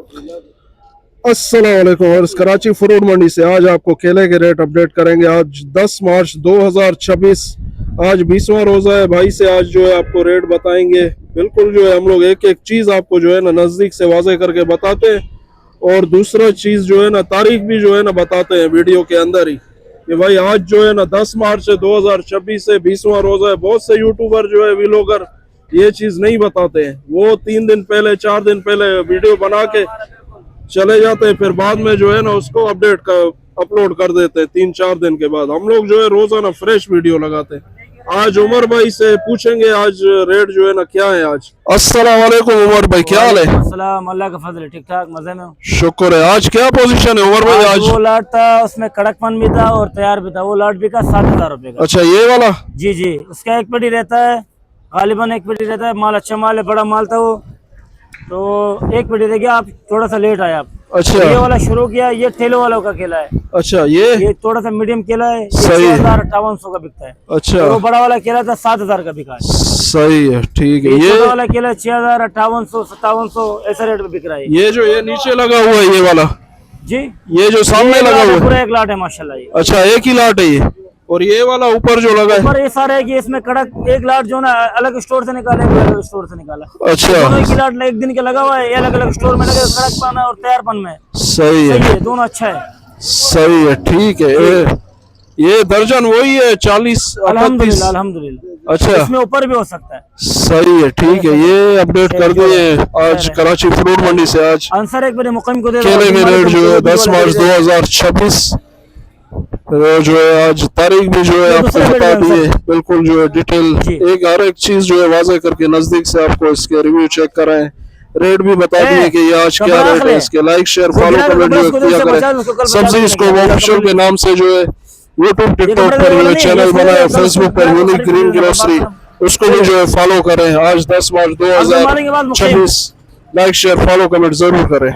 अस्सलाम वालेकुम। और इस कराची फ्रूट मंडी से आज आपको केले के रेट अपडेट करेंगे। आज 10 मार्च 2026, आज 20वां रोजा है भाई। से आज जो है आपको रेट बताएंगे। बिल्कुल जो है हम लोग एक एक चीज आपको जो है ना नजदीक से वाज़े करके बताते हैं, और दूसरा चीज जो है ना तारीख भी जो है ना बताते हैं वीडियो के अंदर ही कि भाई आज जो है ना 10 मार्च 2026 से 20वां रोजा है। बहुत से यूट्यूबर जो है व्लॉगर ये चीज नहीं बताते हैं। वो 3 दिन पहले 4 दिन पहले वीडियो बना के चले जाते हैं, फिर बाद में जो है ना उसको अपलोड कर देते हैं 3-4 दिन के बाद। हम लोग जो है रोजाना फ्रेश वीडियो लगाते हैं। आज उमर भाई से पूछेंगे आज रेट जो है ना क्या है आज। अस्सलाम वालेकुम उमर भाई, क्या हाल है? सलाम, अल्लाह का फजल है, ठीक ठाक मजे में हूँ। शुक्र है। आज क्या पोजीशन है उमर भाई? आज वो लाट था, उसमें कड़कपन भी था और तैयार भी था। वो लाट भी का 7,000 रुपए का। अच्छा, ये वाला? जी जी, उसका एक पेटी रहता है, गालिबन एक पेटी रहता है। माल अच्छा माल है, बड़ा माल था वो, तो एक पेटी देखिए। आप थोड़ा सा लेट आए आप। अच्छा, ये वाला शुरू किया, ये ठेलो वालों का केला है। अच्छा, ये थोड़ा सा मीडियम केला है, सही है। 6,5800 का बिकता है। अच्छा, वो बड़ा वाला केला था 7,000 का बिका है। सही है, ठीक है। ये छोटा वाला केला 6,000, 5800, 5700 ऐसा रेट में बिक रहा है। ये जो ये नीचे लगा हुआ है ये वाला जी, ये जो सामने लगा हुआ है पूरा एक लाट है माशाल्लाह। ये अच्छा, एक ही लाट है ये। और ये वाला ऊपर जो लगा है ऊपर ये सारा है कि इसमें कड़क एक लाट जो ना अलग स्टोर से निकाला है, अलग स्टोर से निकाला। अच्छा, दोनों एक ही लाट एक दिन के लगा हुआ है, ये अलग अलग स्टोर में लगे, कड़कपन है और तैयारपन में सही है, दोनों अच्छा है। सही है, ठीक है। ये दर्जन वही है 40 अल्हम्दुलिल्लाह अल्हम्दुलिल्लाह। अच्छा, इसमें ऊपर भी हो सकता है। सही है, ठीक है। ये अपडेट कर दिए आज कराची फ्रूट मंडी से। आज आंसर एक बार मुकम्मल को दे केले के रेट जो है 10 मार्च 2026 जो है आज तारीख भी जो है आपको बता दी है। बिल्कुल जो है डिटेल एक हर एक चीज जो है वाज़े करके नजदीक से आपको इसके रिव्यू चेक कराएं, रेट भी बता दिए कि ये आज क्या रेट है। इसके लाइक शेयर फॉलो कमेंट जो किया करें। सब्जी इसको ऑफिशियल के नाम से जो है यूट्यूब टिकटॉक पर जो चैनल बनाया, फेसबुक पर यूनिक ग्रीन ग्रोसरी, उसको भी जो है फॉलो करें। आज 10 मार्च 2026 लाइक शेयर फॉलो कमेंट जरूर करें।